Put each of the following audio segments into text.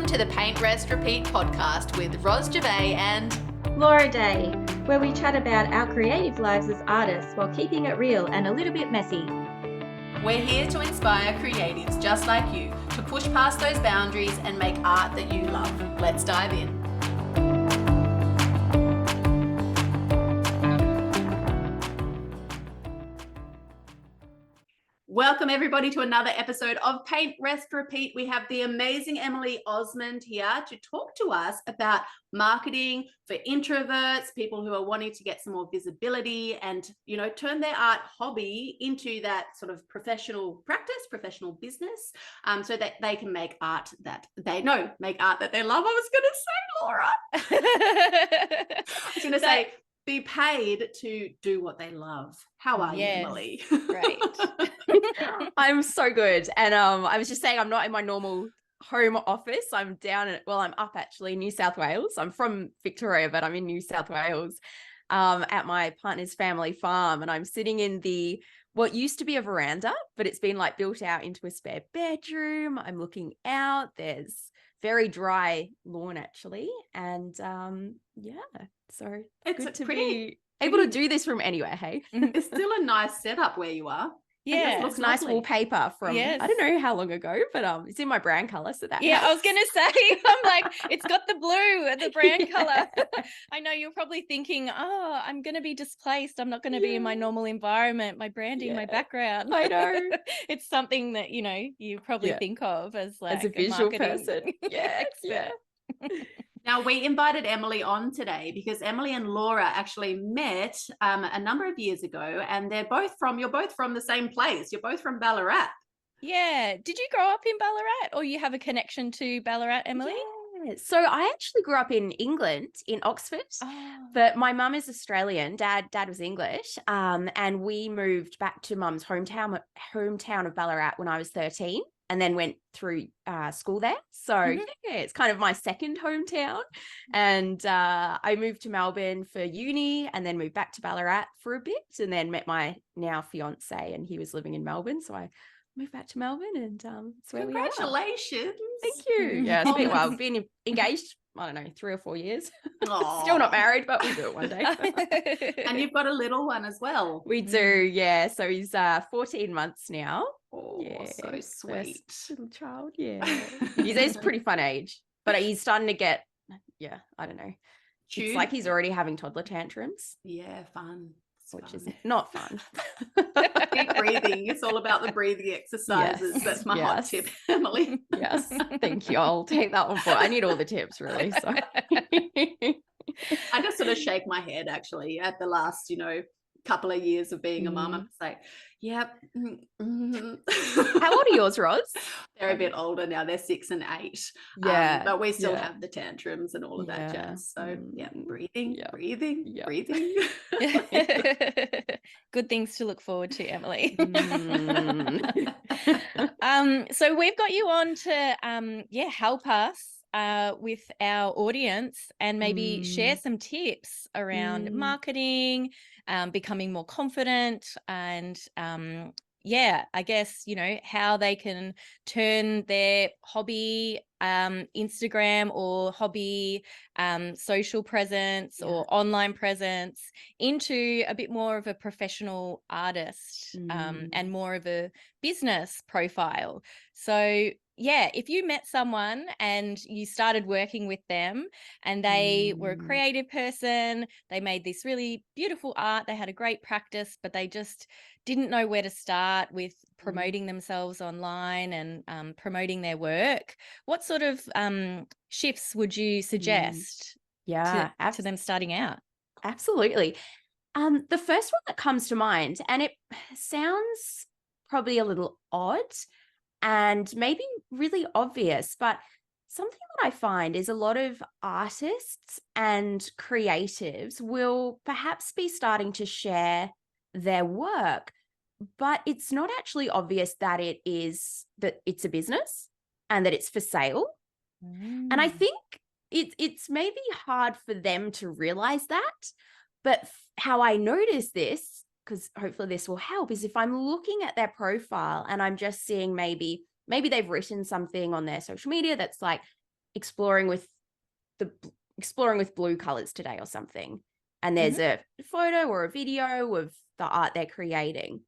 to the Paint, Rest, Repeat podcast with Ros Gervais and Laura Day, where we chat about our creative lives as artists while keeping it real and a little bit messy. we're here to inspire creatives just like you to push past those boundaries and make art that you love. Let's dive in. Welcome everybody to another episode of Paint, Rest, Repeat. We have the amazing Emily Osmond here to talk to us about marketing for introverts, people who are wanting to get some more visibility and, turn their art hobby into that sort of professional practice, professional business, so that they can make art that they know, make art that they love. I was going to say, Laura. I was going to say, be paid to do what they love. How are you, Emily? Great. I'm so good. And I was just saying, I'm not in my normal home office. I'm I'm up actually in New South Wales. I'm from Victoria, but I'm in New South Wales at my partner's family farm. And I'm sitting in what used to be a veranda, but it's been like built out into a spare bedroom. I'm looking out. There's very dry lawn actually. And so it's good to be able to do this from anywhere. Hey, it's still a nice setup where you are. Yeah, it looks nice wallpaper from I don't know how long ago, but it's in my brand color. So that I was gonna say, I'm like, it's got the blue and the brand color. I know you're probably thinking, oh, I'm gonna be displaced. I'm not gonna be in my normal environment, my branding, my background. I know. It's something that you probably think of as like a visual marketing person. expert. Now, we invited Emily on today because Emily and Laura actually met a number of years ago, and you're both from the same place. You're both from Ballarat. Yeah. Did you grow up in Ballarat, or you have a connection to Ballarat, Emily? Yeah. So I actually grew up in England, in Oxford, but my mum is Australian. Dad was English, and we moved back to mum's hometown of Ballarat when I was 13. And then went through school there. So it's kind of my second hometown. And I moved to Melbourne for uni and then moved back to Ballarat for a bit and then met my now fiance and he was living in Melbourne. So I moved back to Melbourne and it's where we are. Congratulations. Thank you. Yeah, it's been a while. We've been engaged, I don't know, 3 or 4 years. Still not married, but we'll do it one day. And you've got a little one as well. We do, yeah. So he's 14 months now. Oh, yeah, so sweet. First little child, yeah. He's a pretty fun age, but he's starting to get, I don't know. It's like he's already having toddler tantrums. Yeah, fun. Which is not fun. Deep breathing. It's all about the breathing exercises. Yes. That's my hot tip, Emily. Yes, thank you. I'll take that one for. I need all the tips, really. So. I just sort of shake my head actually at the last, couple of years of being a mum. I'm just like, yep. How old are yours, Ros? They're a bit older now. They're 6 and 8. Yeah. But we still have the tantrums and all of that jazz. So breathing. Good things to look forward to, Emily. So we've got you on to help us with our audience and maybe share some tips around marketing, becoming more confident and I guess, how they can turn their hobby Instagram or hobby social presence or online presence into a bit more of a professional artist and more of a business profile. So if you met someone and you started working with them and they were a creative person, they made this really beautiful art, they had a great practice, but they just didn't know where to start with promoting themselves online and promoting their work, what sort of shifts would you suggest to them starting out? Absolutely. The first one that comes to mind, and it sounds probably a little odd, and maybe really obvious, but something that I find is a lot of artists and creatives will perhaps be starting to share their work, but it's not actually obvious that it's a business and that it's for sale. And I think it's maybe hard for them to realize that, but how I notice this, because hopefully this will help, is if I'm looking at their profile and I'm just seeing maybe they've written something on their social media that's like, exploring with blue colors today or something, and there's Mhm. a photo or a video of the art they're creating.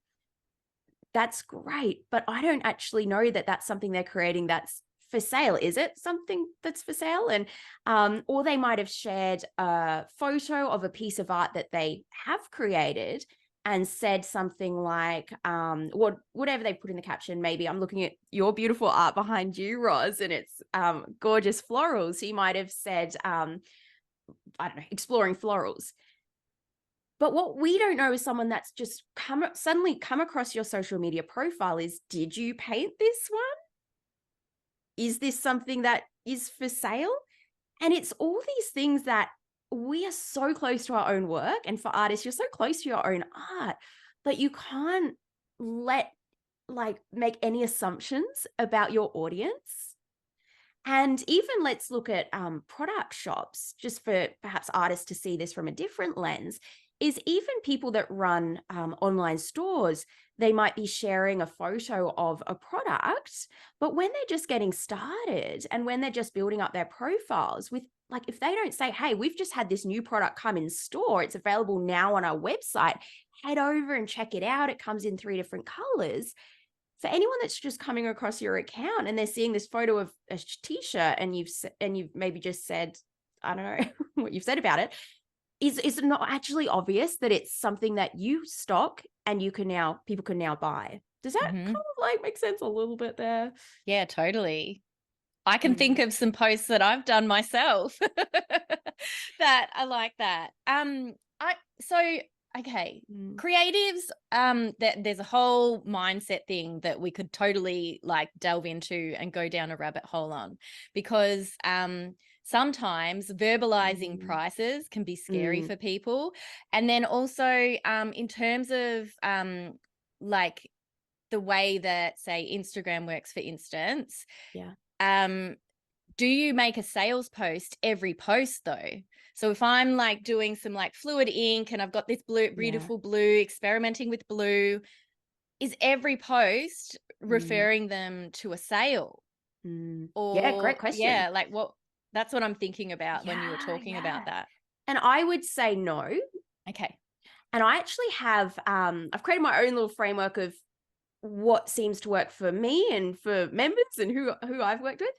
That's great, but I don't actually know that that's something they're creating that's for sale. Is it something that's for sale? And or they might have shared a photo of a piece of art that they have created and said something like whatever they put in the caption. Maybe I'm looking at your beautiful art behind you, Roz, and it's gorgeous florals. He might have said I don't know, exploring florals. But what we don't know is someone that's just suddenly come across your social media profile is, did you paint this one? Is this something that is for sale? And it's all these things that we are so close to our own work. And for artists, you're so close to your own art, but you can't make any assumptions about your audience. And even let's look at product shops, just for perhaps artists to see this from a different lens, is even people that run online stores, they might be sharing a photo of a product, but when they're just getting started and when they're just building up their profiles with, like, if they don't say, hey, we've just had this new product come in store, it's available now on our website, head over and check it out. It comes in 3 different colors. For anyone that's just coming across your account and they're seeing this photo of a t-shirt and you've maybe just said, I don't know what you've said about it, is it not actually obvious that it's something that you stock and people can now buy? Does that kind Mhm. of make sense a little bit there? Yeah, totally. I can think of some posts that I've done myself that I like that. Okay, Mm. creatives, there's a whole mindset thing that we could totally delve into and go down a rabbit hole on, because sometimes verbalizing Mm. prices can be scary Mm. for people. And then also in terms of like the way that, say, Instagram works, for instance, Yeah. do you make a sales post every post though? So if I'm doing some fluid ink and I've got this blue, Yeah. beautiful blue, experimenting with blue, is every post Mm. referring them to a sale? Mm. Yeah, Or great question. yeah, that's what I'm thinking about when you were Yeah, talking yeah. about that. And I would say no. Okay. And I actually have I've created my own little framework of what seems to work for me and for members and who I've worked with,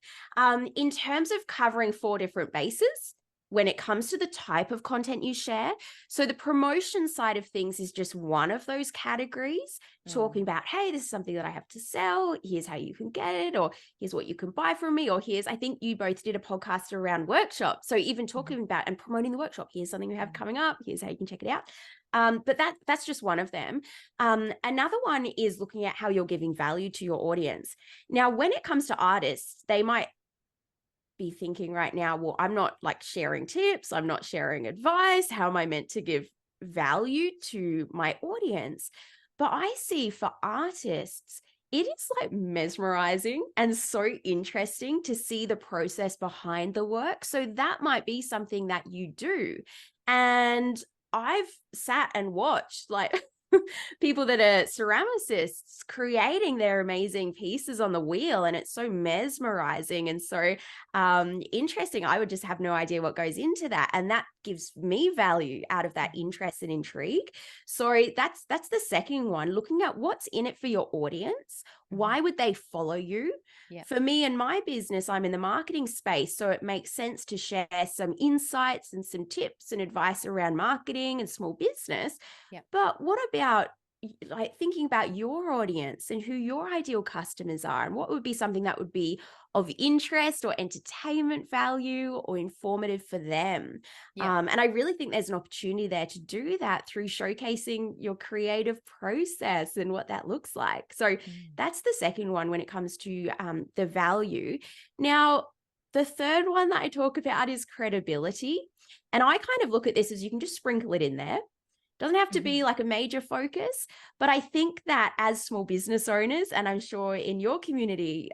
in terms of covering 4 different bases when it comes to the type of content you share. So the promotion side of things is just one of those categories, talking about, hey, this is something that I have to sell. Here's how you can get it, or here's what you can buy from me, or I think you both did a podcast around workshops. So even talking about and promoting the workshop, here's something we have coming up, here's how you can check it out. But that's just one of them. Another one is looking at how you're giving value to your audience. Now, when it comes to artists, they might be thinking right now, well, I'm not sharing tips, I'm not sharing advice. How am I meant to give value to my audience? But I see for artists, it is mesmerizing and so interesting to see the process behind the work. So that might be something that you do. And I've sat and watched people that are ceramicists creating their amazing pieces on the wheel, and it's so mesmerizing and so interesting. I would just have no idea what goes into that, and that gives me value out of that interest and intrigue. So that's the second one, looking at what's in it for your audience. Why would they follow you? Yeah. For me and my business, I'm in the marketing space, so it makes sense to share some insights and some tips and advice around marketing and small business. Yeah. But what about thinking about your audience and who your ideal customers are, and what would be something that would be of interest or entertainment value or informative for them? Yeah. And I really think there's an opportunity there to do that through showcasing your creative process and what that looks like. So that's the second one when it comes to the value. Now, the third one that I talk about is credibility. And I kind of look at this as you can just sprinkle it in there. Doesn't have to be a major focus, but I think that as small business owners, and I'm sure in your community,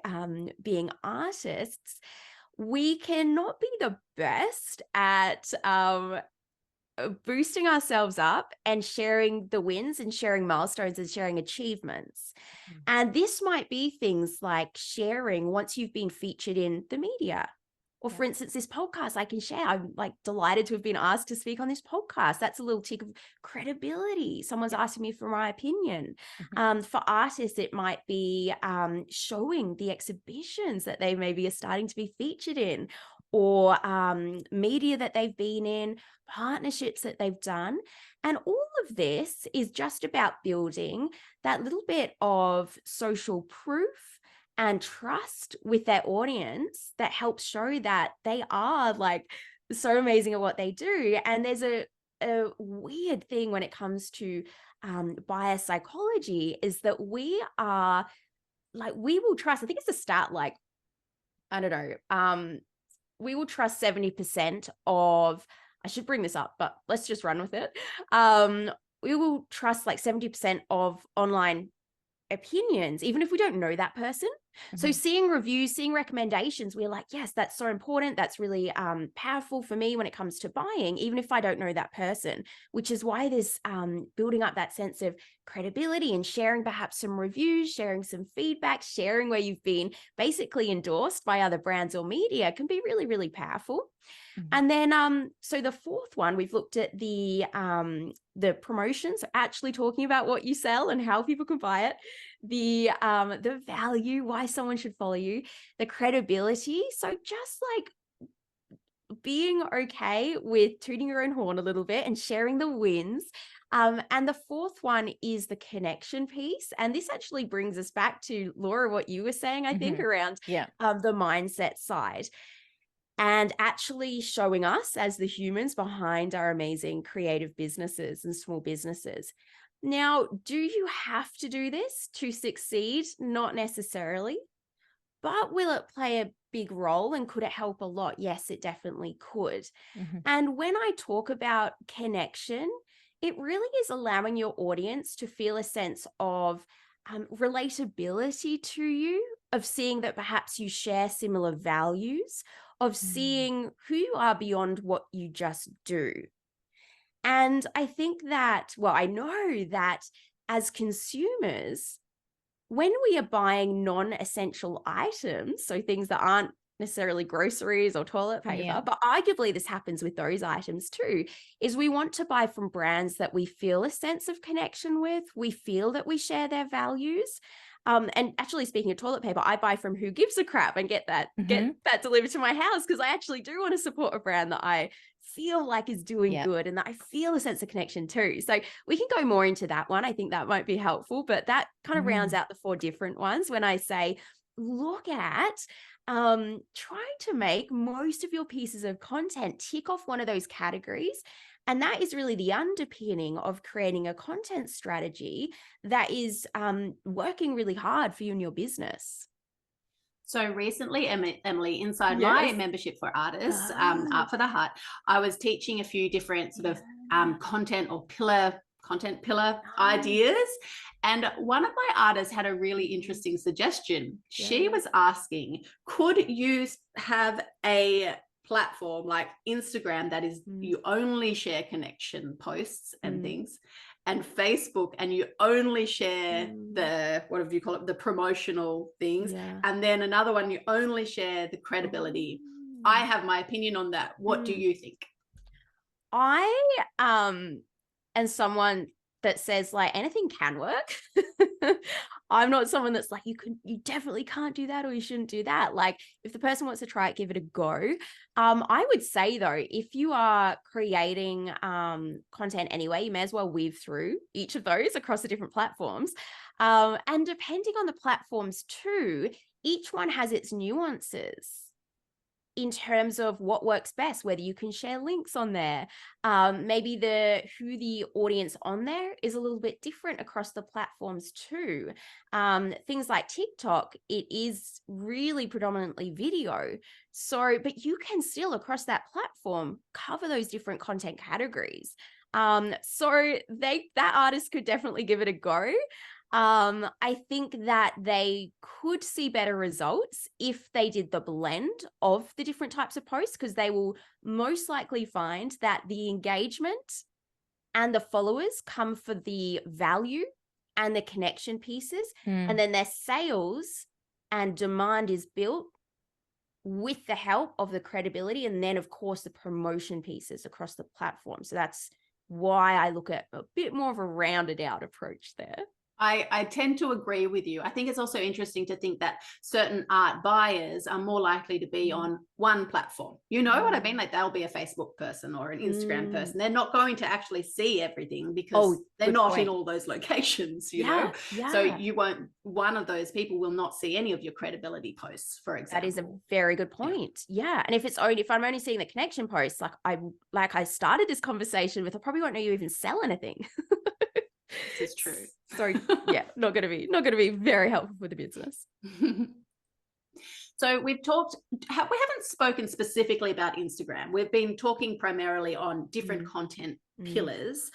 being artists, we cannot be the best at boosting ourselves up and sharing the wins and sharing milestones and sharing achievements. And this might be things like sharing once you've been featured in the media, Or for instance, this podcast I can share. I'm like delighted to have been asked to speak on this podcast. That's a little tick of credibility. Someone's asking me for my opinion. For artists, it might be showing the exhibitions that they maybe are starting to be featured in, or media that they've been in, partnerships that they've done. And all of this is just about building that little bit of social proof and trust with their audience that helps show that they are like so amazing at what they do. And there's a weird thing when it comes to bias psychology, is that we are like, we will trust, I think it's a stat, like, I don't know, we will trust 70% of, I should bring this up, but let's just run with it. We will trust like 70% of online opinions, even if we don't know that person. So seeing reviews, seeing recommendations, we're like, yes, that's so important. That's really powerful for me when it comes to buying, even if I don't know that person, which is why this building up that sense of credibility and sharing perhaps some reviews, sharing some feedback, sharing where you've been basically endorsed by other brands or media can be really, really powerful. And then, so the fourth one, we've looked at the promotions, actually talking about what you sell and how people can buy it, the value, why someone should follow you, the credibility. So just like being okay with tooting your own horn a little bit and sharing the wins. And the fourth one is the connection piece. And this actually brings us back to, Laura, what you were saying, I think, around the mindset side. And actually showing us as the humans behind our amazing creative businesses and small businesses. Now, do you have to do this to succeed? Not necessarily, but will it play a big role, and could it help a lot? Yes, it definitely could. And when I talk about connection, it really is allowing your audience to feel a sense of relatability to you, of seeing that perhaps you share similar values, of seeing who you are beyond what you just do. And I think that, well, I know that as consumers, when we are buying non-essential items, so things that aren't necessarily groceries or toilet paper, but arguably this happens with those items too, is we want to buy from brands that we feel a sense of connection with, we feel that we share their values. And actually, speaking of toilet paper, I buy from Who Gives a Crap and get that delivered to my house, because I actually do want to support a brand that I feel like is doing good and that I feel a sense of connection too. So we can go more into that one. I think that might be helpful, but that kind of rounds out the four different ones when I say, look at trying to make most of your pieces of content tick off one of those categories. And that is really the underpinning of creating a content strategy that is working really hard for you and your business. So recently, Emily, inside my membership for artists, Art for the Heart, I was teaching a few different sort of content pillar ideas. And one of my artists had a really interesting suggestion. She was asking, could you have a platform like Instagram that is you only share connection posts and things, and Facebook, and you only share the, whatever you call it, the promotional things, and then another one you only share the credibility. I have my opinion on that. What do you think? I and someone that says like anything can work. I'm not someone that's like, you definitely can't do that, or you shouldn't do that. Like, if the person wants to try it, give it a go. I would say though, if you are creating content anyway, you may as well weave through each of those across the different platforms. And depending on the platforms too, each one has its nuances in terms of what works best, whether you can share links on there. Maybe who the audience on there is a little bit different across the platforms too. Things like TikTok, it is really predominantly video. So, but you can still across that platform cover those different content categories. So that artist could definitely give it a go. I think that they could see better results if they did the blend of the different types of posts, because they will most likely find that the engagement and the followers come for the value and the connection pieces, and then their sales and demand is built with the help of the credibility, and then of course the promotion pieces across the platform. So that's why I look at a bit more of a rounded out approach there. I tend to agree with you. I think it's also interesting to think that certain art buyers are more likely to be on one platform. You know what I mean? Like they'll be a Facebook person or an Instagram person. They're not going to actually see everything because they're not in all those locations, you know? So you won't, one of those people will not see any of your credibility posts, for example. That is a very good point. Yeah. And if I'm only seeing the connection posts, like I started this conversation with, I probably won't know you even sell anything. This is true. So yeah, not going to be very helpful for the business. So we haven't spoken specifically about Instagram. We've been talking primarily on different content pillars.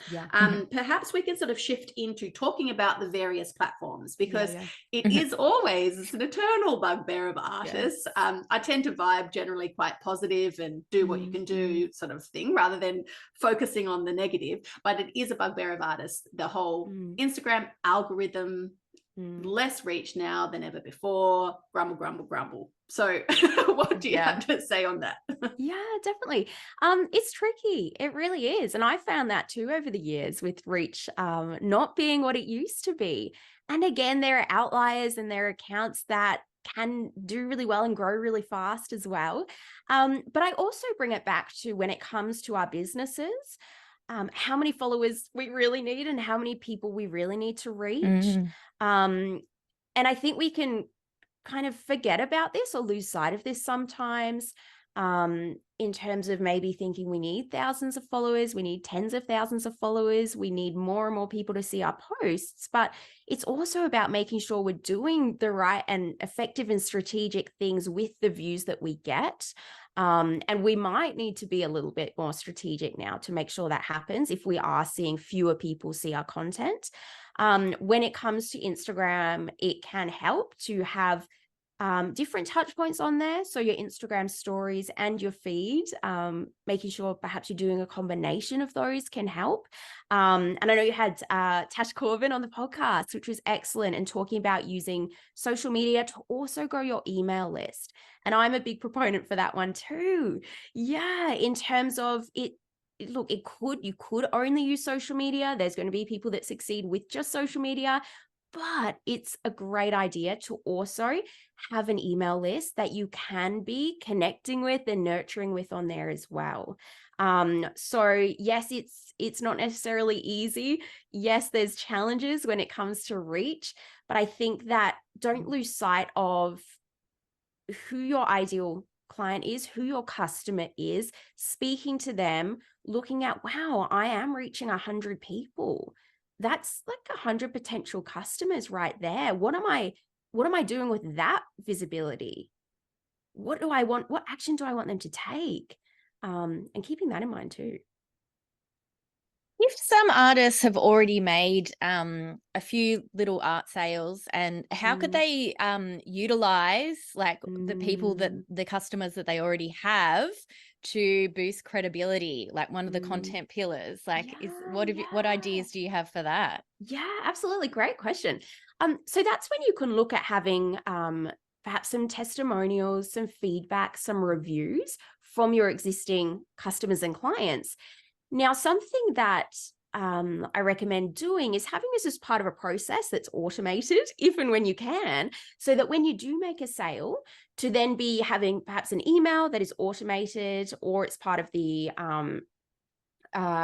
Perhaps we can sort of shift into talking about the various platforms, because it is always an eternal bugbear of artists. I tend to vibe generally quite positive and do what you can do sort of thing, rather than focusing on the negative. But it is a bugbear of artists, the whole Instagram algorithm. Less reach now than ever before. Grumble, grumble, grumble. So what do you have to say on that? Yeah, definitely. It's tricky. It really is. And I found that too over the years with reach not being what it used to be. And again, there are outliers and there are accounts that can do really well and grow really fast as well. But I also bring it back to when it comes to our businesses, how many followers we really need and how many people we really need to reach. And I think we can kind of forget about this or lose sight of this sometimes, in terms of maybe thinking we need thousands of followers, we need tens of thousands of followers, we need more and more people to see our posts. But it's also about making sure we're doing the right and effective and strategic things with the views that we get. And we might need to be a little bit more strategic now to make sure that happens if we are seeing fewer people see our content. When it comes to Instagram, it can help to have different touch points on there. So your Instagram stories and your feed, making sure perhaps you're doing a combination of those can help. And I know you had Tash Corbin on the podcast, which was excellent, and talking about using social media to also grow your email list. And I'm a big proponent for that one too. Yeah, in terms of it, look, you could only use social media. There's going to be people that succeed with just social media, but it's a great idea to also have an email list that you can be connecting with and nurturing with on there as well. So yes, it's not necessarily easy. Yes, there's challenges when it comes to reach, but I think that don't lose sight of who your ideal client is, who your customer is, speaking to them, looking at, wow, I am reaching 100 people. That's like 100 potential customers right there. What am I doing with that visibility? What do I want? What action do I want them to take? And keeping that in mind too. If some artists have already made a few little art sales, and how could they utilize like the people that the customers that they already have to boost credibility, like one of the content pillars? Like, what ideas do you have for that? Yeah, absolutely. Great question. So that's when you can look at having perhaps some testimonials, some feedback, some reviews from your existing customers and clients. Now, something that I recommend doing is having this as part of a process that's automated, if and when you can, so that when you do make a sale, to then be having perhaps an email that is automated, or it's part of the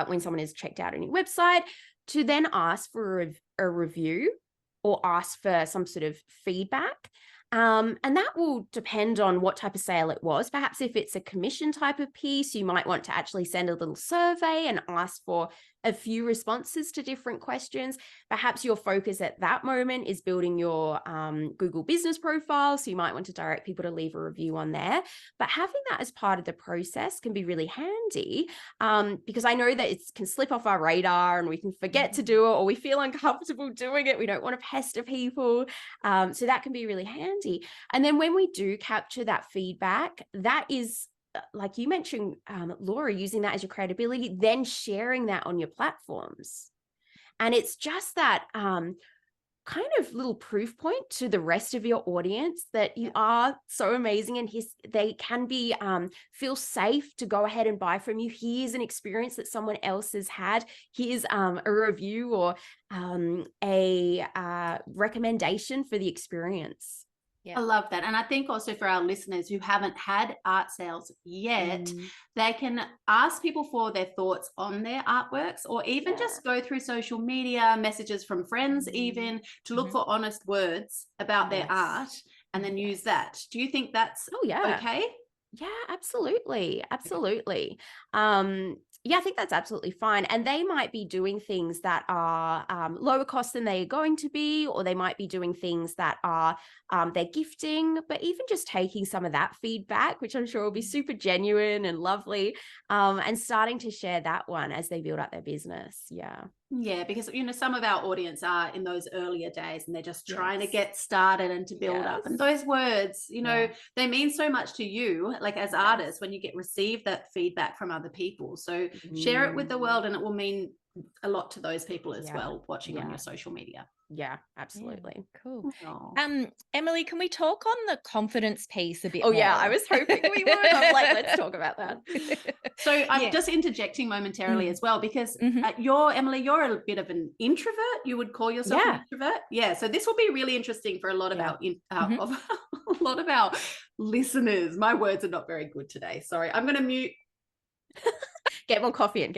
when someone has checked out any website, to then ask for a review or ask for some sort of feedback. And that will depend on what type of sale it was. Perhaps if it's a commission type of piece, you might want to actually send a little survey and ask for a few responses to different questions. Perhaps your focus at that moment is building your Google business profile. So you might want to direct people to leave a review on there. But having that as part of the process can be really handy, because I know that it can slip off our radar and we can forget to do it, or we feel uncomfortable doing it. We don't want to pester people. So that can be really handy. And then when we do capture that feedback, that is, like you mentioned, Laura, using that as your credibility, then sharing that on your platforms. And it's just that kind of little proof point to the rest of your audience that you are so amazing, and they can be feel safe to go ahead and buy from you. Here's an experience that someone else has had. Here's a review or a recommendation for the experience. I love that. And I think also for our listeners who haven't had art sales yet, they can ask people for their thoughts on their artworks, or even just go through social media, messages from friends, even to look for honest words about their art, and then use that. Do you think that's okay? Yeah, absolutely. Absolutely. Yeah, I think that's absolutely fine. And they might be doing things that are lower cost than they are going to be, or they might be doing things that are they're gifting, but even just taking some of that feedback, which I'm sure will be super genuine and lovely, and starting to share that one as they build up their business. Yeah, because, you know, some of our audience are in those earlier days and they're just trying to get started and to build up. And those words, you know, they mean so much to you, like as artists, when you receive that feedback from other people. So share it with the world, and it will mean a lot to those people as well watching on your social media. Yeah, absolutely. Yeah, cool. Emily, can we talk on the confidence piece a bit more? Yeah, I was hoping we would. I'm like, let's talk about that. So I'm just interjecting momentarily as well, because Emily, you're a bit of an introvert. You would call yourself an introvert. Yeah. So this will be really interesting for a lot of of a lot of our listeners. My words are not very good today. Sorry. I'm going to mute. Get more coffee in.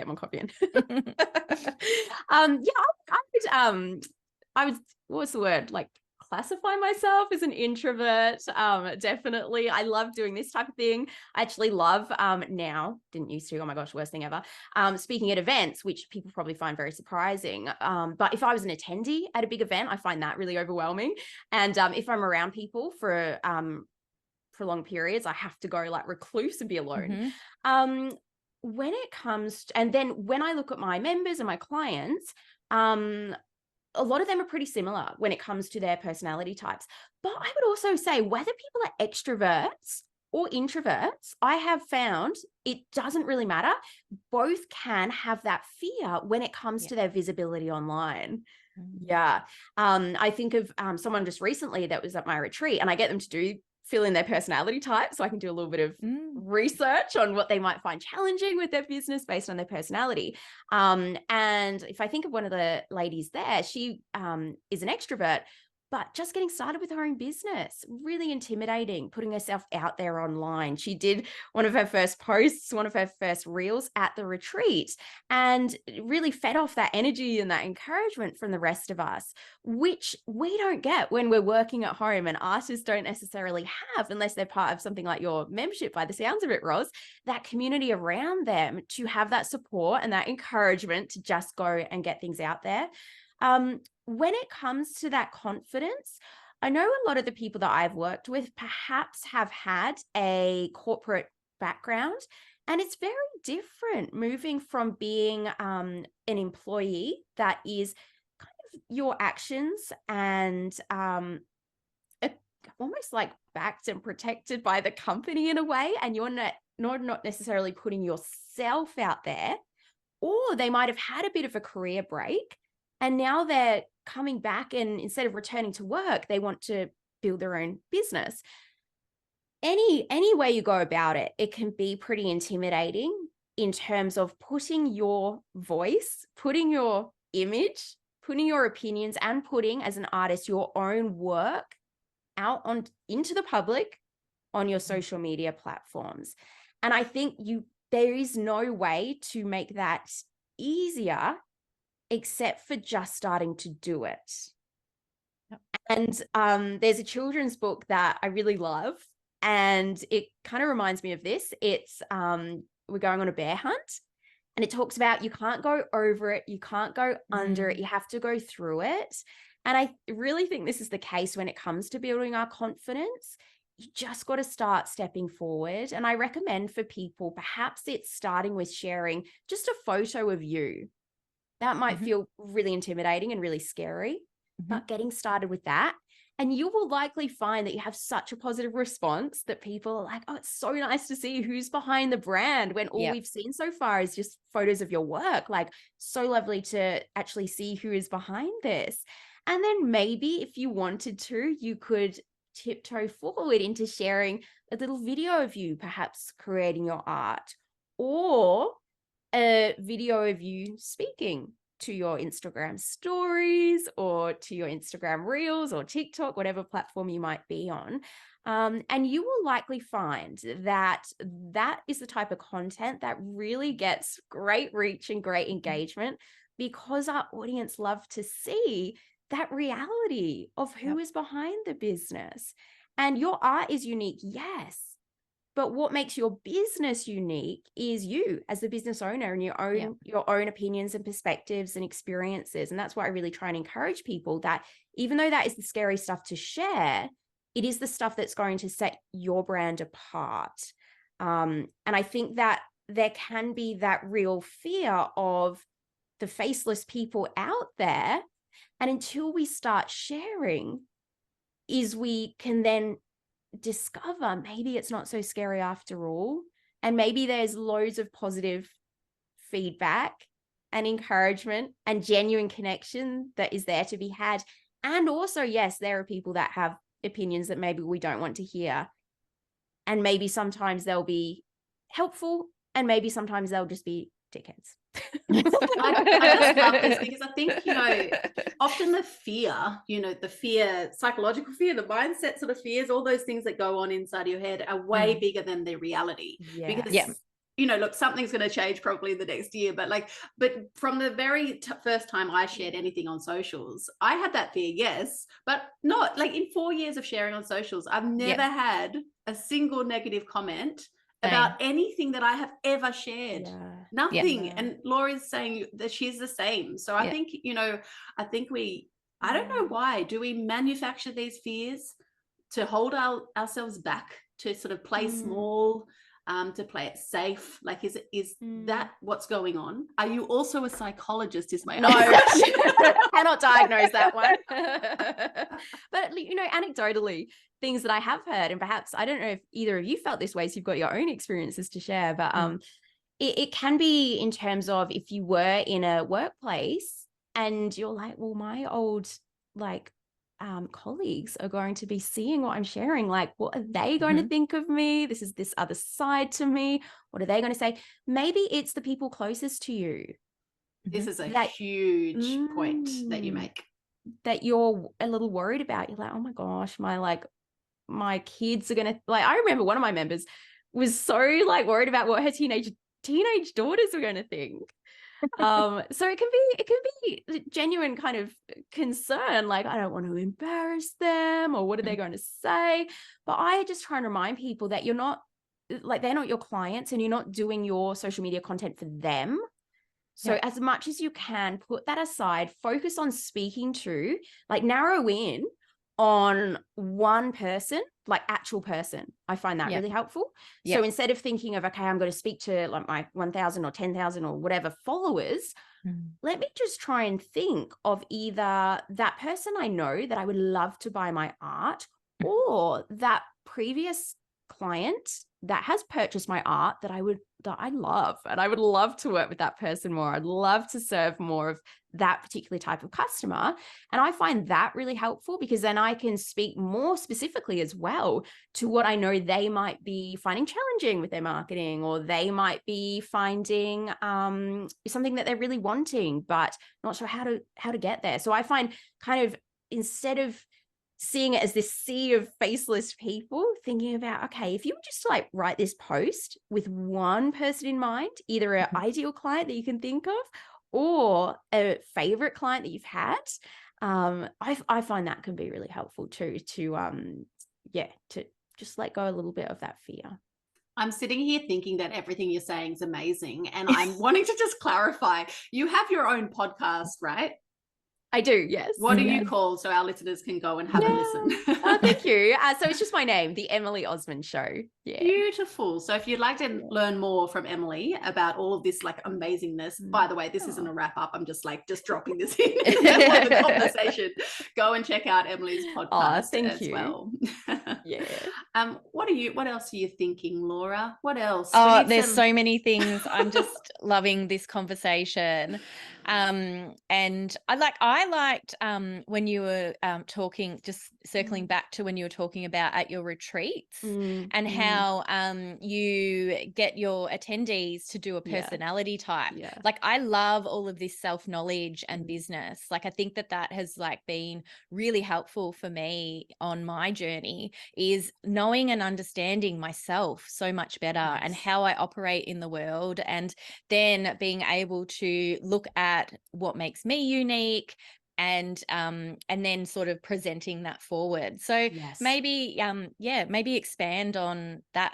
I would, what's the word? Like, classify myself as an introvert. Definitely. I love doing this type of thing. I actually love now, didn't used to, oh my gosh, worst thing ever. Speaking at events, which people probably find very surprising. But if I was an attendee at a big event, I find that really overwhelming. And if I'm around people for long periods, I have to go like recluse and be alone. When it comes to, and then when I look at my members and my clients, a lot of them are pretty similar when it comes to their personality types. But I would also say whether people are extroverts or introverts, I have found it doesn't really matter. Both can have that fear when it comes to their visibility online. I think of someone just recently that was at my retreat, and I get them to fill in their personality type, so I can do a little bit of research on what they might find challenging with their business based on their personality. And if I think of one of the ladies there, she is an extrovert, but just getting started with her own business, really intimidating, putting herself out there online. She did one of her first posts, one of her first reels at the retreat, and really fed off that energy and that encouragement from the rest of us, which we don't get when we're working at home, and artists don't necessarily have, unless they're part of something like your membership by the sounds of it, Roz, that community around them to have that support and that encouragement to just go and get things out there. When it comes to that confidence, I know a lot of the people that I've worked with perhaps have had a corporate background, and it's very different moving from being an employee that is kind of your actions and almost like backed and protected by the company in a way, and you're not necessarily putting yourself out there. Or they might have had a bit of a career break, and now they're coming back, and instead of returning to work, they want to build their own business. Any way you go about it, it can be pretty intimidating in terms of putting your voice, putting your image, putting your opinions, and putting, as an artist, your own work out into the public on your social media platforms. And I think there is no way to make that easier except for just starting to do it. And there's a children's book that I really love, and it kind of reminds me of this. It's we're going on a bear hunt, and it talks about you can't go over it, you can't go under it, you have to go through it. And I really think this is the case when it comes to building our confidence. You just got to start stepping forward. And I recommend for people, perhaps it's starting with sharing just a photo of you. That might feel really intimidating and really scary, but getting started with that, and you will likely find that you have such a positive response that people are like, oh, it's so nice to see who's behind the brand, when all we've seen so far is just photos of your work. Like, so lovely to actually see who is behind this. And then maybe if you wanted to, you could tiptoe forward into sharing a little video of you perhaps creating your art, or a video of you speaking to your Instagram stories or to your Instagram reels or TikTok, whatever platform you might be on. And you will likely find that that is the type of content that really gets great reach and great engagement, because our audience love to see that reality of who is behind the business. And your art is unique, yes. But what makes your business unique is you as the business owner and your own opinions and perspectives and experiences. And that's why I really try and encourage people that even though that is the scary stuff to share, it is the stuff that's going to set your brand apart. And I think that there can be that real fear of the faceless people out there. And until we start sharing, is we can then discover maybe it's not so scary after all. And maybe there's loads of positive feedback and encouragement and genuine connection that is there to be had. And also, yes, there are people that have opinions that maybe we don't want to hear. And maybe sometimes they'll be helpful, and maybe sometimes they'll just be dickheads. I just love this, because I think, often the fear, the fear, psychological fear, the mindset sort of fears, all those things that go on inside your head are way bigger than the reality. Because look, something's going to change probably in the next year, but from the very first time I shared anything on socials, I had that fear, yes, but not like in 4 years of sharing on socials, I've never had a single negative comment about anything that I have ever shared. Nothing. And Laura's saying that she's the same. So I think, I don't know why. Do we manufacture these fears to hold ourselves back, to sort of play small, to play it safe? Like, is that what's going on? Are you also a psychologist, is my other question. Cannot diagnose that one. But, anecdotally, things that I have heard, and perhaps, I don't know if either of you felt this way, so you've got your own experiences to share, but it can be in terms of if you were in a workplace and you're like, well, my old colleagues are going to be seeing what I'm sharing. Like, what are they going to think of me? This is this other side to me. What are they going to say? Maybe it's the people closest to you. This is a huge point that you make. That you're a little worried about. You're like, oh my gosh, my kids are going to, I remember one of my members was so worried about what her teenage daughters were going to think. So it can be genuine kind of concern. Like, I don't want to embarrass them, or what are they going to say? But I just try and remind people that you're not, they're not your clients, and you're not doing your social media content for them. So as much as you can, put that aside, focus on speaking to, narrow in on one person, actual person. I find that really helpful. So instead of thinking of, okay, I'm going to speak to my 1,000 or 10,000 or whatever followers, let me just try and think of either that person I know that I would love to buy my art, or that previous client that has purchased my art that I love, and I would love to work with that person more. I'd love to serve more of that particular type of customer. And I find that really helpful, because then I can speak more specifically as well to what I know they might be finding challenging with their marketing, or they might be finding something that they're really wanting, but not sure how to get there. So I find, kind of, instead of seeing it as this sea of faceless people, thinking about, okay, if you would just write this post with one person in mind, either an ideal client that you can think of, or a favorite client that you've had, I find that can be really helpful too, to just let go a little bit of that fear. I'm sitting here thinking that everything you're saying is amazing, and I'm wanting to just clarify, you have your own podcast, right? I do, yes. What do you call, so our listeners can go and have a listen? Oh, thank you. So it's just my name, The Emily Osmond Show. Yeah. Beautiful. So if you'd like to learn more from Emily about all of this amazingness, by the way, this isn't a wrap up. I'm just dropping this in the conversation. Go and check out Emily's podcast as well. Yeah. What else are you thinking, Laura? What else? Oh, there's so many things. I'm just loving this conversation. And I liked when you were talking, just circling back to when you were talking about at your retreats and how you get your attendees to do a personality type. Yeah. Like, I love all of this self-knowledge and business. Like, I think that has like been really helpful for me on my journey, is knowing and understanding myself so much better and how I operate in the world, and then being able to look at what makes me unique, and then sort of presenting that forward. So maybe expand on that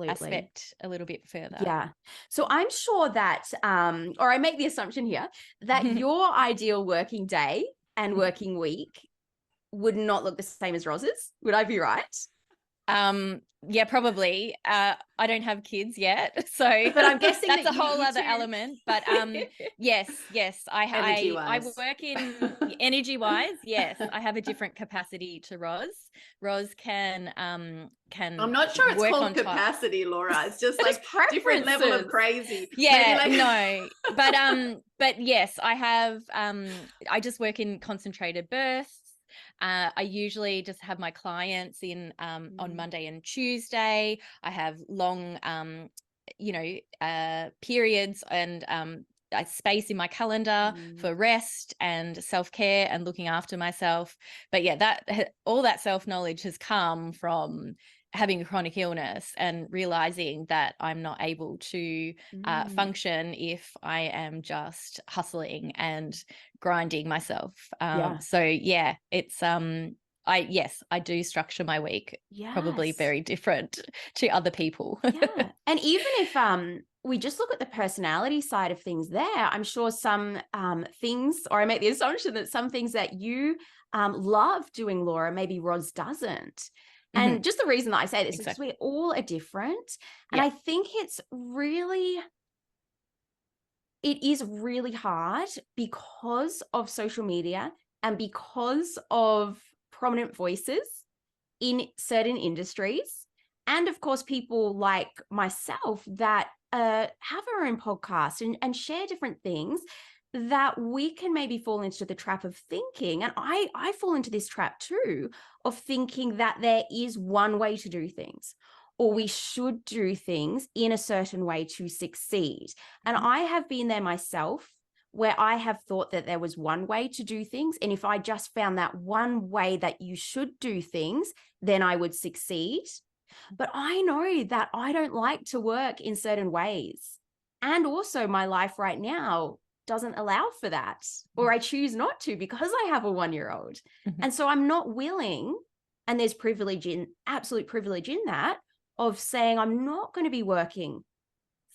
aspect a little bit further. Yeah. So I'm sure that or I make the assumption here that your ideal working day and working week would not look the same as Roz's. Would I be right? Yeah, probably. I don't have kids yet, so but I'm guessing that's that a whole other too. element. But yes, I work in energy wise. Yes, I have a different capacity to Roz. Roz can I'm not sure it's called capacity, Laura. It's just like different level of crazy. Yeah, no, but yes, I have. I just work in concentrated bursts. I usually just have my clients in on Monday and Tuesday. I have long, periods and space in my calendar for rest and self-care and looking after myself. But yeah, all that self-knowledge has come from having a chronic illness and realizing that I'm not able to function if I am just hustling and grinding myself. So yeah, it's I do structure my week probably very different to other people. And even if we just look at the personality side of things there, I'm sure some things, or I make the assumption that some things that you love doing, Laura, maybe Roz doesn't. And just the reason that I say this is we all are different. And I think it is really hard because of social media and because of prominent voices in certain industries. And of course, people like myself that have our own podcast and share different things, that we can maybe fall into the trap of thinking, and I fall into this trap too, of thinking that there is one way to do things, or we should do things in a certain way to succeed. And I have been there myself, where I have thought that there was one way to do things, and if I just found that one way that you should do things, then I would succeed. But I know that I don't like to work in certain ways. And also my life right now doesn't allow for that, or I choose not to because I have a 1-year-old. And so I'm not willing, and there's absolute privilege in that, of saying I'm not going to be working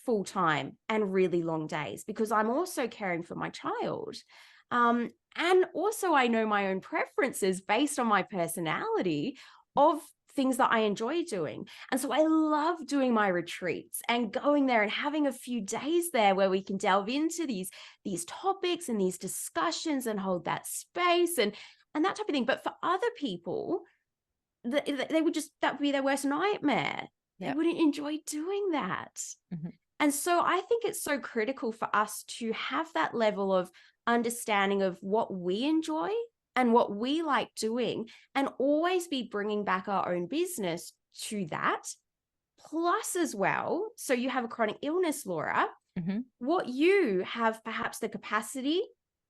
full time and really long days because I'm also caring for my child. And also I know my own preferences based on my personality of things that I enjoy doing. And so I love doing my retreats and going there and having a few days there where we can delve into these topics and these discussions and hold that space and that type of thing. But for other people, that would be their worst nightmare. They wouldn't enjoy doing that. And so I think it's so critical for us to have that level of understanding of what we enjoy and what we like doing, and always be bringing back our own business to that. Plus as well, so you have a chronic illness, Laura, what you have perhaps the capacity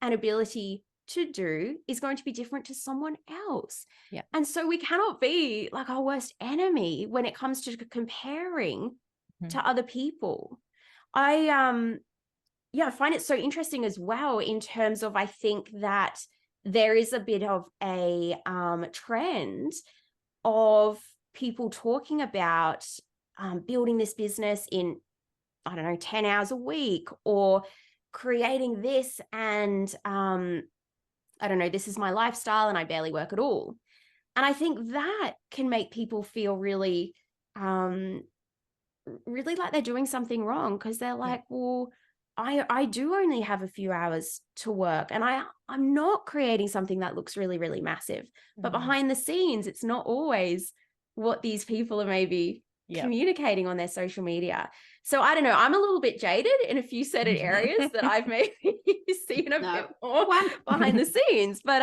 and ability to do is going to be different to someone else. And so we cannot be like our worst enemy when it comes to comparing to other people. I find it so interesting as well in terms of, I think that there is a bit of a trend of people talking about building this business in, 10 hours a week, or creating this and this is my lifestyle and I barely work at all. And I think that can make people feel really like they're doing something wrong, because they're like, well, I do only have a few hours to work, and I'm not creating something that looks really, really massive. But behind the scenes, it's not always what these people are maybe communicating on their social media. So I don't know, I'm a little bit jaded in a few certain areas that I've maybe seen a bit more behind the scenes. But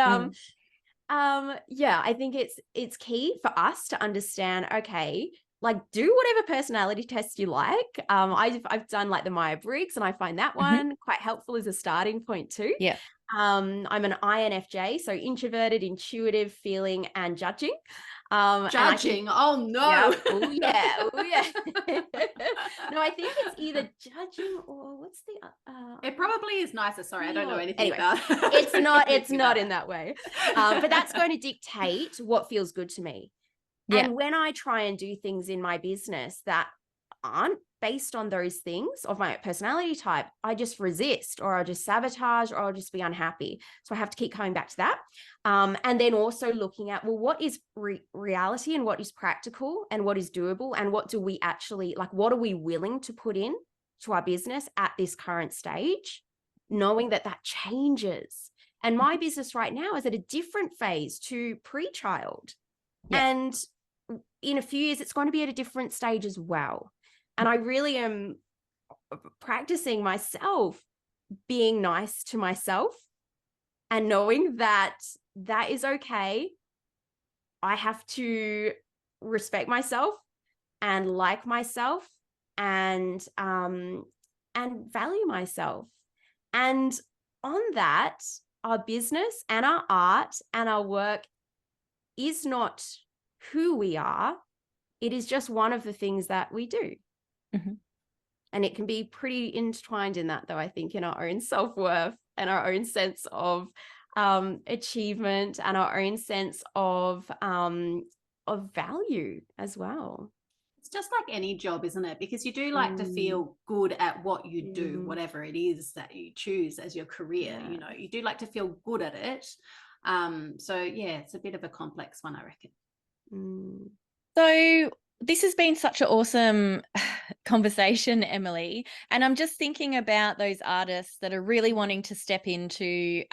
I think it's key for us to understand, okay, like do whatever personality test you like. I've done like the Myers-Briggs, and I find that one quite helpful as a starting point too. Yeah. I'm an INFJ, so introverted, intuitive, feeling, and judging. Judging. Oh no. Yeah. Oh yeah. Oh yeah. No, I think it's either judging or what's the it probably is nicer. Sorry, I don't know anything anyway, about it's not in that way. But that's going to dictate what feels good to me. Yeah. And when I try and do things in my business that aren't based on those things of my personality type, I just resist, or I'll just sabotage, or I'll just be unhappy. So I have to keep coming back to that. And then also looking at, well, what is reality and what is practical and what is doable, and what do we actually, like, what are we willing to put in to our business at this current stage, knowing that that changes. And my business right now is at a different phase to pre-child. Yeah. And in a few years, it's going to be at a different stage as well. And I really am practicing myself being nice to myself and knowing that that is okay. I have to respect myself and like myself and value myself. And on that, our business and our art and our work is not who we are. It is just one of the things that we do. And it can be pretty entwined in that, though, I think, in our own self-worth and our own sense of achievement and our own sense of value as well. It's just like any job, isn't it? Because you do like to feel good at what you do, whatever it is that you choose as your career. You know, you do like to feel good at it. So yeah, it's a bit of a complex one, I reckon. So this has been such an awesome conversation, Emily. And I'm just thinking about those artists that are really wanting to step into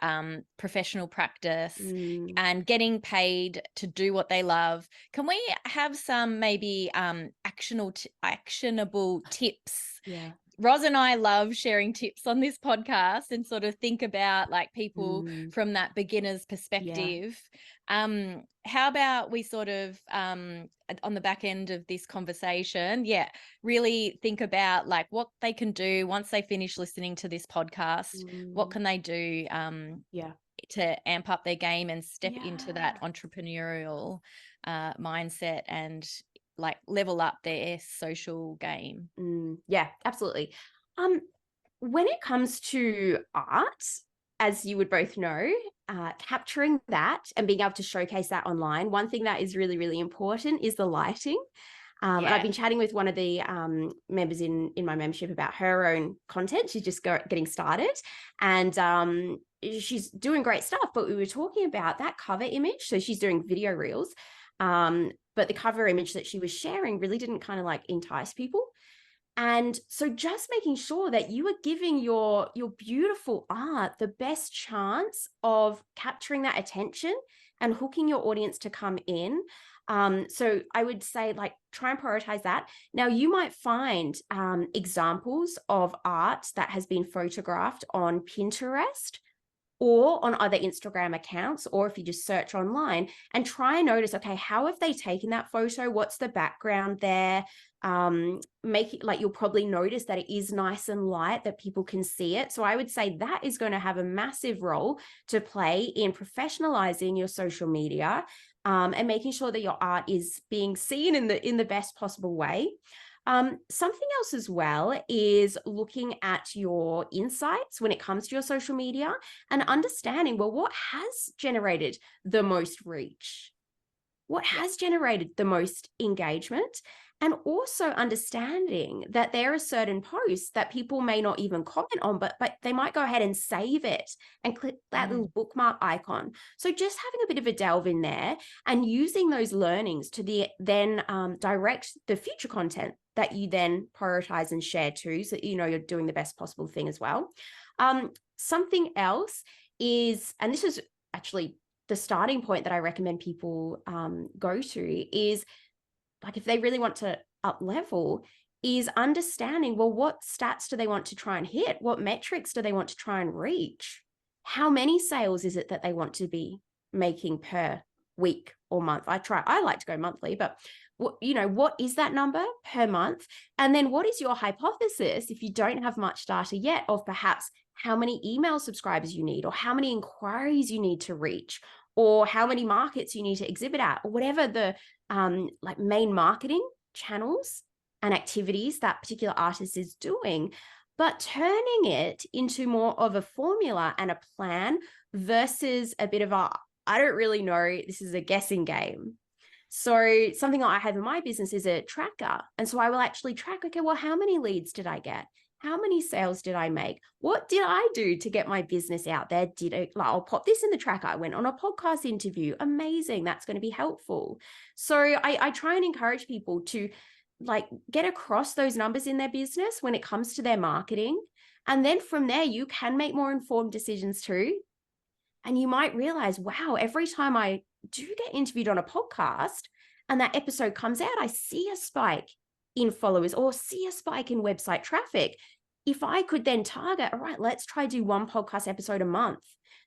professional practice and getting paid to do what they love. Can we have some maybe actionable tips? Yeah. Roz and I love sharing tips on this podcast and sort of think about like people from that beginner's perspective. How about we sort of on the back end of this conversation, really think about like what they can do once they finish listening to this podcast. What can they do to amp up their game and step into that entrepreneurial mindset and like level up their social game? Yeah, absolutely. When it comes to art, as you would both know, capturing that and being able to showcase that online, one thing that is really, really important is the lighting. And I've been chatting with one of the members in my membership about her own content. She's just getting started, and she's doing great stuff. But we were talking about that cover image. So she's doing video reels. But the cover image that she was sharing really didn't kind of like entice people. And so just making sure that you are giving your beautiful art the best chance of capturing that attention and hooking your audience to come in. So I would say, like, try and prioritize that. Now, you might find examples of art that has been photographed on Pinterest or on other Instagram accounts, or if you just search online and try and notice, okay, how have they taken that photo? What's the background there? Make it like, you'll probably notice that it is nice and light, that people can see it. So I would say that is going to have a massive role to play in professionalizing your social media, and making sure that your art is being seen in the best possible way. Something else as well is looking at your insights when it comes to your social media and understanding, well, what has generated the most reach? What has generated the most engagement? And also understanding that there are certain posts that people may not even comment on, but they might go ahead and save it and click that little bookmark icon. So just having a bit of a delve in there and using those learnings to then direct the future content that you then prioritize and share too, so that you know you're doing the best possible thing as well. Something else is, and this is actually the starting point that I recommend people go to, is like, if they really want to up level is understanding, well, what stats do they want to try and hit? What metrics do they want to try and reach? How many sales is it that they want to be making per week or month? I like to go monthly, but what is that number per month? And then what is your hypothesis, if you don't have much data yet, of perhaps how many email subscribers you need, or how many inquiries you need to reach, or how many markets you need to exhibit at, or whatever the like main marketing channels and activities that particular artist is doing, but turning it into more of a formula and a plan versus a bit of a, I don't really know, this is a guessing game. So something I have in my business is a tracker. And so I will actually track, okay, well, how many leads did I get? How many sales did I make? What did I do to get my business out there? I'll pop this in the tracker. I went on a podcast interview. Amazing. That's going to be helpful. So I try and encourage people to like get across those numbers in their business when it comes to their marketing. And then from there, you can make more informed decisions too. And you might realize, wow, every time I do get interviewed on a podcast and that episode comes out, I see a spike in followers or see a spike in website traffic. If I could then target, all right, let's try do one podcast episode a month,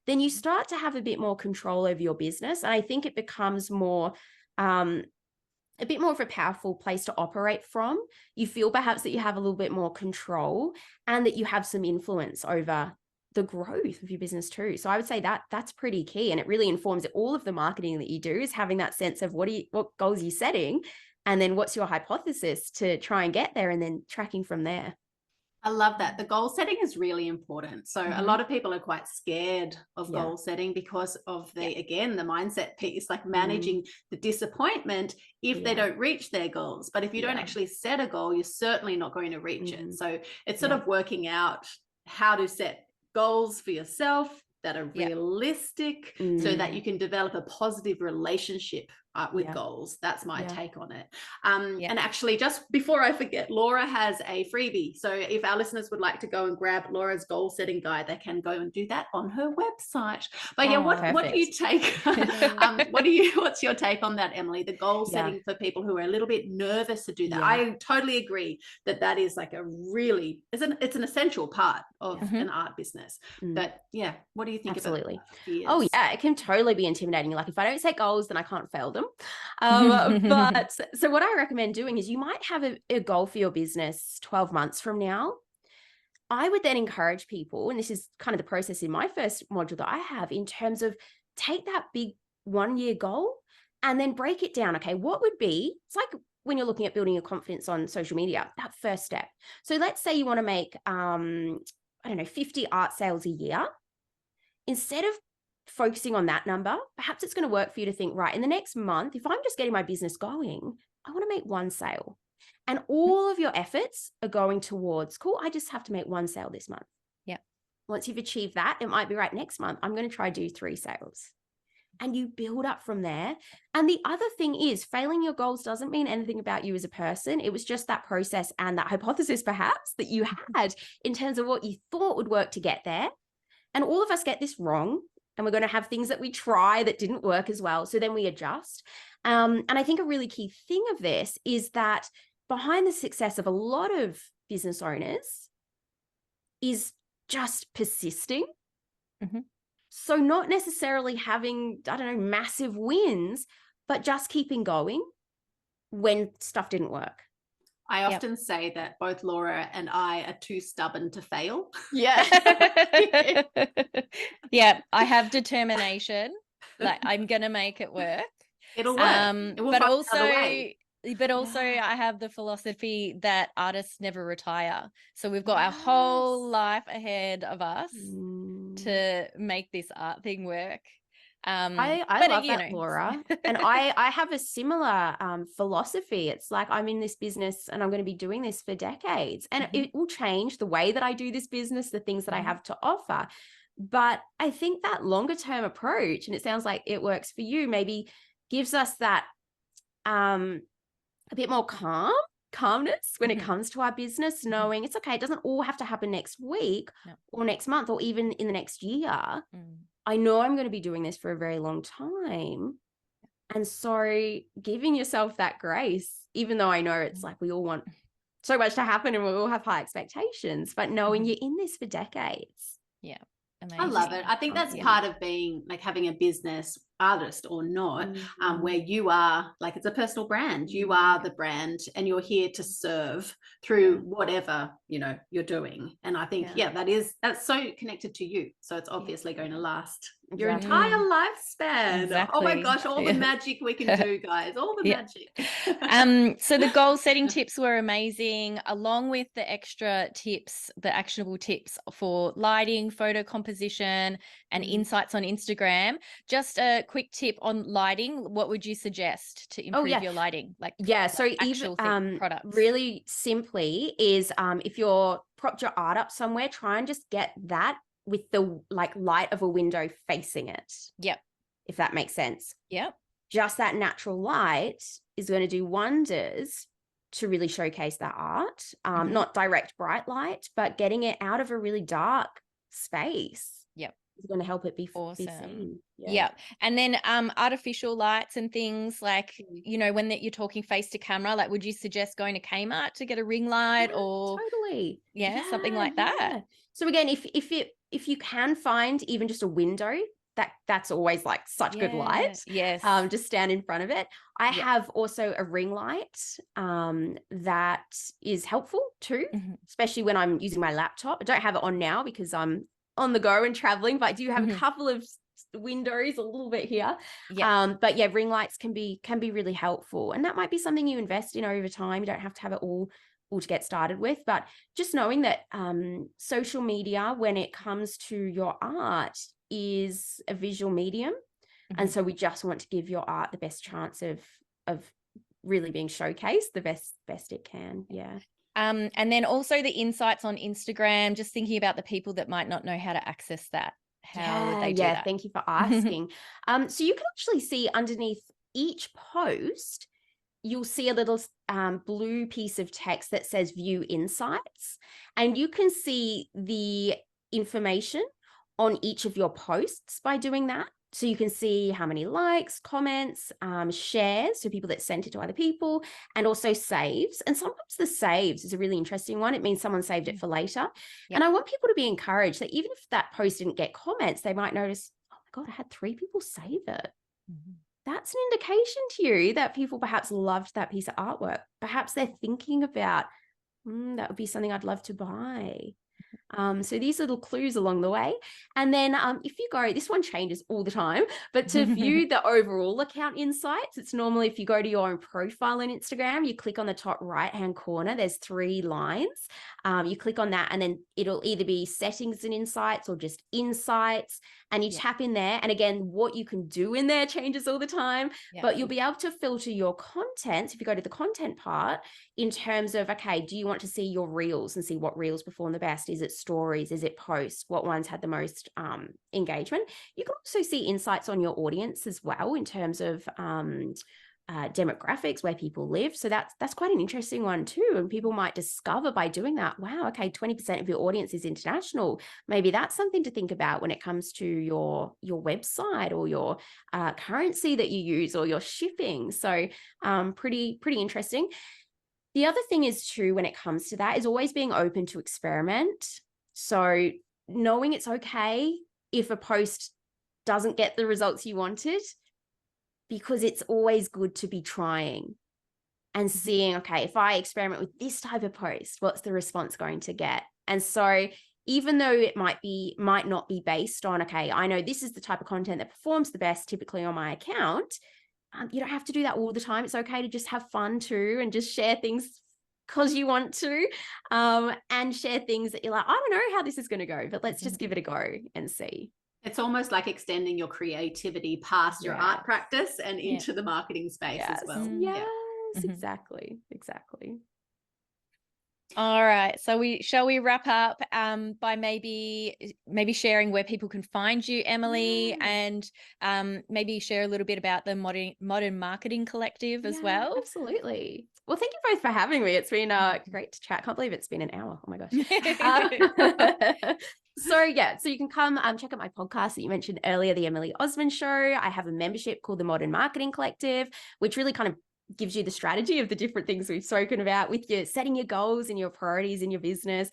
then you start to have a bit more control over your business. And I think it becomes more, a bit more of a powerful place to operate from. You feel perhaps that you have a little bit more control and that you have some influence over the growth of your business too. So I would say that that's pretty key. And it really informs all of the marketing that you do, is having that sense of what goals you're setting, and then what's your hypothesis to try and get there, and then tracking from there. I love that. The goal setting is really important. So a lot of people are quite scared of goal setting because of again, the mindset piece, like managing the disappointment if they don't reach their goals. But if you don't actually set a goal, you're certainly not going to reach it. So it's sort of working out how to set goals for yourself that are realistic so that you can develop a positive relationship with goals. That's my take on it. And actually, just before I forget, Laura has a freebie. So if our listeners would like to go and grab Laura's goal setting guide, they can go and do that on her website. But what do you take? What's your take on that, Emily? The goal setting for people who are a little bit nervous to do that. I totally agree that is like it's an essential part of an art business. But what do you think about fears? Oh yeah, it can totally be intimidating. Like if I don't set goals, then I can't fail them. But so what I recommend doing is, you might have a goal for your business 12 months from now. I would then encourage people, and this is kind of the process in my first module that I have, in terms of take that big 1 year goal and then break it down. Okay, what would be, it's like when you're looking at building your confidence on social media, that first step. So let's say you want to make, 50 art sales a year. Instead of focusing on that number, perhaps it's going to work for you to think, right, in the next month, if I'm just getting my business going, I want to make one sale. And all of your efforts are going towards, cool, I just have to make one sale this month. Yeah. Once you've achieved that, it might be right, next month, I'm going to try do 3 sales. And you build up from there. And the other thing is, failing your goals doesn't mean anything about you as a person. It was just that process and that hypothesis perhaps that you had in terms of what you thought would work to get there. And all of us get this wrong. And we're going to have things that we try that didn't work as well. So then we adjust. And I think a really key thing of this is that behind the success of a lot of business owners is just persisting. So not necessarily having, massive wins, but just keeping going when stuff didn't work. I often say that both Laura and I are too stubborn to fail. Yeah. I have determination. Like, I'm going to make it work. It'll work. But also I have the philosophy that artists never retire. So we've got our whole life ahead of us to make this art thing work. I love that, Laura. And I have a similar philosophy. It's like, I'm in this business and I'm going to be doing this for decades, and it will change the way that I do this business, the things that I have to offer. But I think that longer term approach, and it sounds like it works for you, maybe gives us that a bit more calmness when it comes to our business, knowing it's okay. It doesn't all have to happen next week or next month or even in the next year. I know I'm going to be doing this for a very long time. And so giving yourself that grace, even though I know it's like we all want so much to happen and we all have high expectations, but knowing you're in this for decades. Yeah. I Amazing. love it. I think that's part of being like having a business, artist or not, where you are like, it's a personal brand. You are the brand and you're here to serve through whatever, you know, you're doing. And I think, that's so connected to you. So it's obviously going to last your entire lifespan. Exactly. Oh my gosh, all the magic we can do, guys, all the magic. So the goal setting tips were amazing, along with the extra tips, the actionable tips for lighting, photo composition, and insights on Instagram. Just a quick tip on lighting. What would you suggest to improve your lighting? Like, so even products. Really simply is if you're propped your art up somewhere, try and just get that with the like light of a window facing it. Yep. If that makes sense. Yep. Just that natural light is going to do wonders to really showcase that art. Not direct bright light, but getting it out of a really dark space. Yep. Is going to help it be awesome. Be seen. Yeah. And then artificial lights and things like, you know, when you're talking face to camera, like would you suggest going to Kmart to get a ring light or totally something like that? So again, if you can find even just a window, that's always like such good light. Yes. Just stand in front of it. I have also a ring light that is helpful too, especially when I'm using my laptop. I don't have it on now because I'm on the go and traveling, but I do have a couple of windows a little bit here. But yeah, ring lights can be really helpful, and that might be something you invest in over time. You don't have to have it all to get started with, but just knowing that social media, when it comes to your art, is a visual medium, and so we just want to give your art the best chance of really being showcased the best it can. And then also the insights on Instagram, just thinking about the people that might not know how to access that. How would they do that? Thank you for asking. So you can actually see underneath each post, you'll see a little blue piece of text that says view insights, and you can see the information on each of your posts by doing that. So you can see how many likes, comments, shares, so people that sent it to other people, and also saves. And sometimes the saves is a really interesting one. It means someone saved it for later. And I want people to be encouraged that even if that post didn't get comments, they might notice, oh my God, I had 3 people save it. That's an indication to you that people perhaps loved that piece of artwork. Perhaps they're thinking about, that would be something I'd love to buy. So these little clues along the way. And then if you go, this one changes all the time, but to view the overall account insights, it's normally if you go to your own profile on Instagram, you click on the top right-hand corner, there's 3 lines. You click on that and then it'll either be settings and insights or just insights, and you tap in there. And again, what you can do in there changes all the time, but you'll be able to filter your content. If you go to the content part in terms of, okay, do you want to see your reels and see what reels perform the best? Is it stories? Is it posts? What ones had the most engagement? You can also see insights on your audience as well in terms of demographics, where people live. So that's quite an interesting one too. And people might discover by doing that, wow, okay, 20% of your audience is international. Maybe that's something to think about when it comes to your website or your currency that you use or your shipping. So pretty interesting. The other thing is too, when it comes to that, is always being open to experiment. So knowing it's okay if a post doesn't get the results you wanted, because it's always good to be trying and seeing, okay, if I experiment with this type of post, what's the response going to get? And so even though it might not be based on, okay, I know this is the type of content that performs the best typically on my account, you don't have to do that all the time. It's okay to just have fun too and just share things because you want to, and share things that you're like, I don't know how this is going to go, but let's just give it a go and see. It's almost like extending your creativity past your art practice and into the marketing space as well. Yes, exactly. All right. So shall we wrap up by maybe sharing where people can find you, Emily, and maybe share a little bit about the Modern Marketing Collective as well? Absolutely. Well, thank you both for having me. It's been great to chat. I can't believe it's been an hour. Oh my gosh. So So you can come check out my podcast that you mentioned earlier, the Emily Osmond Show. I have a membership called the Modern Marketing Collective, which really kind of gives you the strategy of the different things we've spoken about with your setting your goals and your priorities in your business,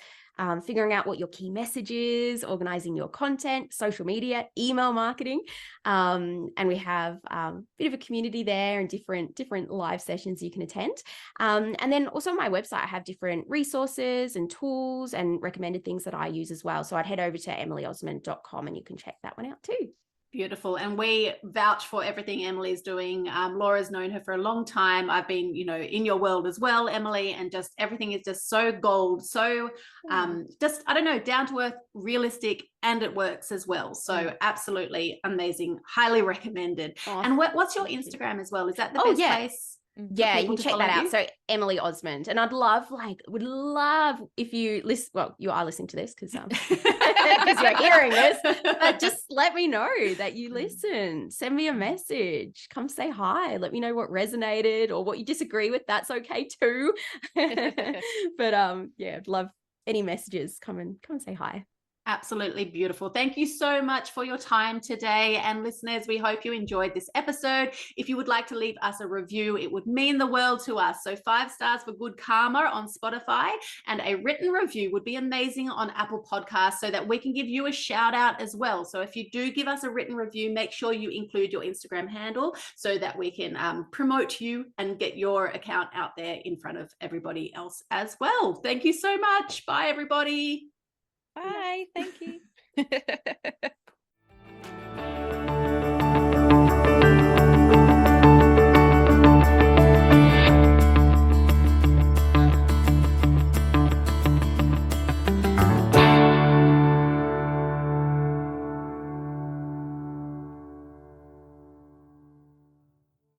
figuring out what your key message is, organizing your content, social media, email marketing. And we have a bit of a community there and different live sessions you can attend. And then also on my website, I have different resources and tools and recommended things that I use as well. So I'd head over to emilyosmond.com and you can check that one out too. Beautiful. And we vouch for everything Emily's doing. Laura's known her for a long time. I've been, in your world as well, Emily, and just everything is just so gold, so just, I don't know, down to earth, realistic, and it works as well. So absolutely amazing. Highly recommended. Oh, and what's your Instagram as well? Is that the best place? Yeah, you can check that out. So Emily Osmond. And would love if you listen. Well, you are listening to this because you're hearing this, but just let me know that you listen. Send me a message. Come say hi. Let me know what resonated or what you disagree with. That's okay too. But I'd love any messages. Come and say hi. Absolutely beautiful. Thank you so much for your time today. And listeners, we hope you enjoyed this episode. If you would like to leave us a review, it would mean the world to us. So 5 stars for Good Karma on Spotify, and a written review would be amazing on Apple Podcasts so that we can give you a shout out as well. So if you do give us a written review, make sure you include your Instagram handle so that we can promote you and get your account out there in front of everybody else as well. Thank you so much. Bye, everybody. Bye. Thank you.